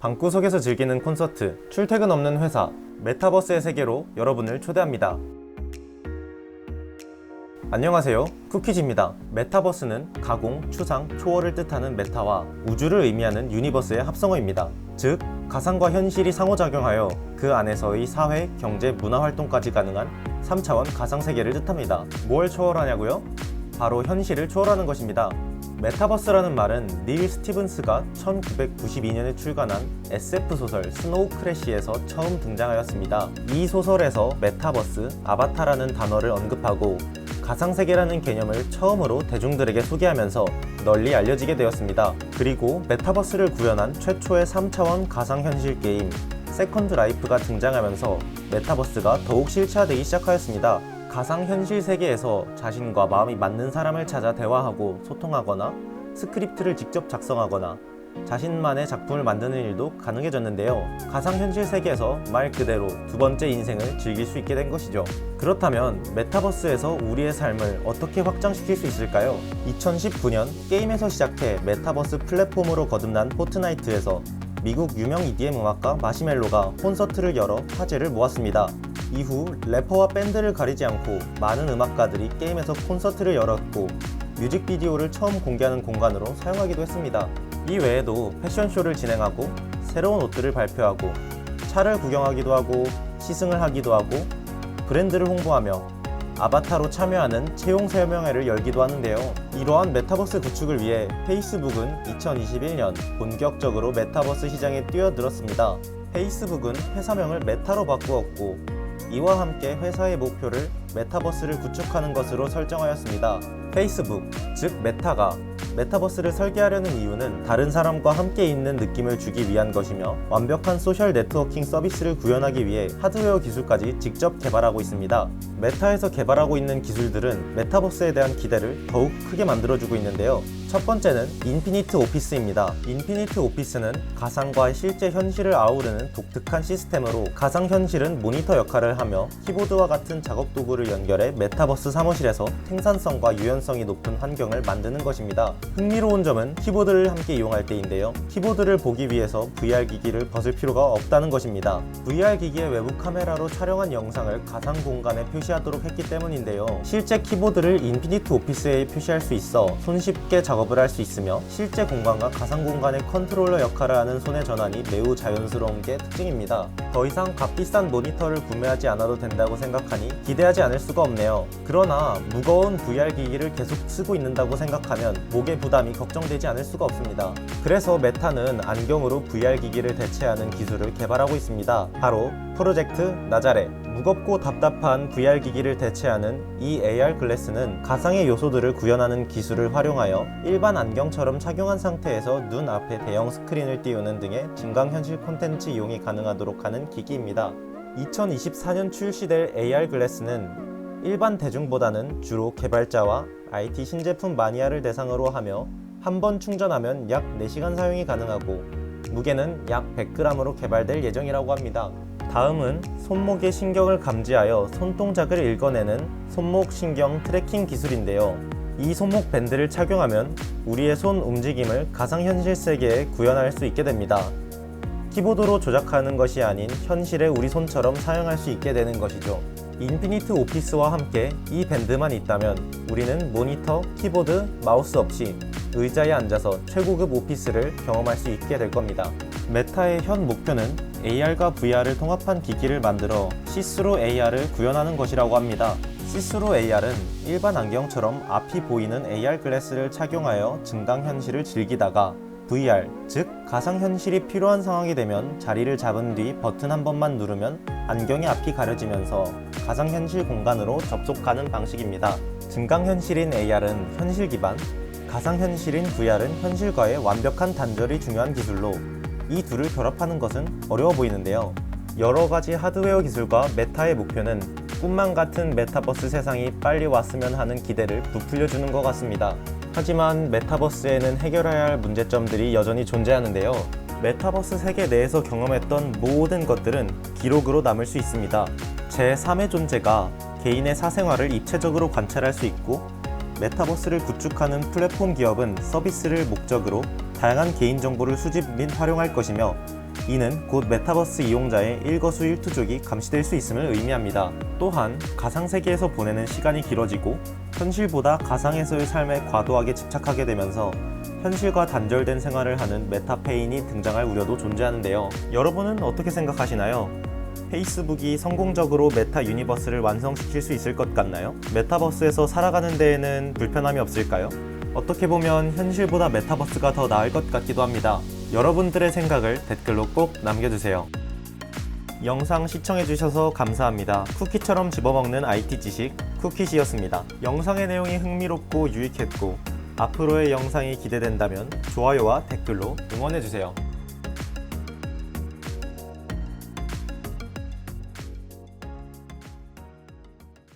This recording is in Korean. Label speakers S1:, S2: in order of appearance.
S1: 방구석에서 즐기는 콘서트, 출퇴근 없는 회사, 메타버스의 세계로 여러분을 초대합니다. 안녕하세요, 쿠키즈입니다. 메타버스는 가공, 추상, 초월을 뜻하는 메타와 우주를 의미하는 유니버스의 합성어입니다. 즉, 가상과 현실이 상호작용하여 그 안에서의 사회, 경제, 문화 활동까지 가능한 3차원 가상세계를 뜻합니다. 뭘 초월하냐고요? 바로 현실을 초월하는 것입니다. 메타버스라는 말은 닐 스티븐스가 1992년에 출간한 SF 소설 스노우 크래시에서 처음 등장하였습니다. 이 소설에서 메타버스, 아바타라는 단어를 언급하고 가상세계라는 개념을 처음으로 대중들에게 소개하면서 널리 알려지게 되었습니다. 그리고 메타버스를 구현한 최초의 3차원 가상현실 게임 세컨드 라이프가 등장하면서 메타버스가 더욱 실체화되기 시작하였습니다. 가상현실 세계에서 자신과 마음이 맞는 사람을 찾아 대화하고 소통하거나 스크립트를 직접 작성하거나 자신만의 작품을 만드는 일도 가능해졌는데요. 가상현실 세계에서 말 그대로 두 번째 인생을 즐길 수 있게 된 것이죠. 그렇다면 메타버스에서 우리의 삶을 어떻게 확장시킬 수 있을까요? 2019년 게임에서 시작해 메타버스 플랫폼으로 거듭난 포트나이트에서 미국 유명 EDM 음악가 마시멜로가 콘서트를 열어 화제를 모았습니다. 이후 래퍼와 밴드를 가리지 않고 많은 음악가들이 게임에서 콘서트를 열었고 뮤직비디오를 처음 공개하는 공간으로 사용하기도 했습니다. 이 외에도 패션쇼를 진행하고 새로운 옷들을 발표하고 차를 구경하기도 하고 시승을 하기도 하고 브랜드를 홍보하며 아바타로 참여하는 채용 설명회를 열기도 하는데요. 이러한 메타버스 구축을 위해 페이스북은 2021년 본격적으로 메타버스 시장에 뛰어들었습니다. 페이스북은 회사명을 메타로 바꾸었고 이와 함께 회사의 목표를 메타버스를 구축하는 것으로 설정하였습니다. 페이스북, 즉 메타가 메타버스를 설계하려는 이유는 다른 사람과 함께 있는 느낌을 주기 위한 것이며 완벽한 소셜 네트워킹 서비스를 구현하기 위해 하드웨어 기술까지 직접 개발하고 있습니다. 메타에서 개발하고 있는 기술들은 메타버스에 대한 기대를 더욱 크게 만들어주고 있는데요. 첫 번째는 인피니트 오피스입니다. 인피니트 오피스는 가상과 실제 현실을 아우르는 독특한 시스템으로 가상현실은 모니터 역할을 하며 키보드와 같은 작업 도구를 연결해 메타버스 사무실에서 생산성과 유연성이 높은 환경을 만드는 것입니다. 흥미로운 점은 키보드를 함께 이용할 때인데요. 키보드를 보기 위해서 VR 기기를 벗을 필요가 없다는 것입니다. VR 기기의 외부 카메라로 촬영한 영상을 가상 공간에 표시하도록 했기 때문인데요. 실제 키보드를 인피니트 오피스에 표시할 수 있어 손쉽게 작업을 할 수 있으며 실제 공간과 가상 공간의 컨트롤러 역할을 하는 손의 전환이 매우 자연스러운 게 특징입니다. 더 이상 값비싼 모니터를 구매하지 않아도 된다고 생각하니 기대하지 않을 수가 없네요. 그러나 무거운 VR 기기를 계속 쓰고 있는다고 생각하면 목의 부담이 걱정되지 않을 수가 없습니다. 그래서 메타는 안경으로 VR 기기를 대체하는 기술을 개발하고 있습니다. 바로 프로젝트 나자렛. 무겁고 답답한 VR 기기를 대체하는 이 AR 글래스는 가상의 요소들을 구현하는 기술을 활용하여 일반 안경처럼 착용한 상태에서 눈 앞에 대형 스크린을 띄우는 등의 증강현실 콘텐츠 이용이 가능하도록 하는 기기입니다. 2024년 출시될 AR 글래스는 일반 대중보다는 주로 개발자와 IT 신제품 마니아를 대상으로 하며 한 번 충전하면 약 4시간 사용이 가능하고 무게는 약 100g으로 개발될 예정이라고 합니다. 다음은 손목의 신경을 감지하여 손동작을 읽어내는 손목 신경 트래킹 기술인데요. 이 손목 밴드를 착용하면 우리의 손 움직임을 가상현실 세계에 구현할 수 있게 됩니다. 키보드로 조작하는 것이 아닌 현실의 우리 손처럼 사용할 수 있게 되는 것이죠. 인피니트 오피스와 함께 이 밴드만 있다면 우리는 모니터, 키보드, 마우스 없이 의자에 앉아서 최고급 오피스를 경험할 수 있게 될 겁니다. 메타의 현 목표는 AR과 VR을 통합한 기기를 만들어 시스루 AR을 구현하는 것이라고 합니다. 시스루 AR은 일반 안경처럼 앞이 보이는 AR 글래스를 착용하여 증강현실을 즐기다가 VR, 즉 가상현실이 필요한 상황이 되면 자리를 잡은 뒤 버튼 한 번만 누르면 안경의 앞이 가려지면서 가상현실 공간으로 접속하는 방식입니다. 증강현실인 AR은 현실 기반, 가상현실인 VR은 현실과의 완벽한 단절이 중요한 기술로 이 둘을 결합하는 것은 어려워 보이는데요. 여러 가지 하드웨어 기술과 메타의 목표는 꿈만 같은 메타버스 세상이 빨리 왔으면 하는 기대를 부풀려주는 것 같습니다. 하지만 메타버스에는 해결해야 할 문제점들이 여전히 존재하는데요. 메타버스 세계 내에서 경험했던 모든 것들은 기록으로 남을 수 있습니다. 제3의 존재가 개인의 사생활을 입체적으로 관찰할 수 있고 메타버스를 구축하는 플랫폼 기업은 서비스를 목적으로 다양한 개인정보를 수집 및 활용할 것이며 이는 곧 메타버스 이용자의 일거수일투족이 감시될 수 있음을 의미합니다. 또한 가상세계에서 보내는 시간이 길어지고 현실보다 가상에서의 삶에 과도하게 집착하게 되면서 현실과 단절된 생활을 하는 메타페인이 등장할 우려도 존재하는데요. 여러분은 어떻게 생각하시나요? 페이스북이 성공적으로 메타 유니버스를 완성시킬 수 있을 것 같나요? 메타버스에서 살아가는 데에는 불편함이 없을까요? 어떻게 보면 현실보다 메타버스가 더 나을 것 같기도 합니다. 여러분들의 생각을 댓글로 꼭 남겨주세요. 영상 시청해주셔서 감사합니다. 쿠키처럼 집어먹는 IT 지식 쿠키시였습니다. 영상의 내용이 흥미롭고 유익했고 앞으로의 영상이 기대된다면 좋아요와 댓글로 응원해주세요.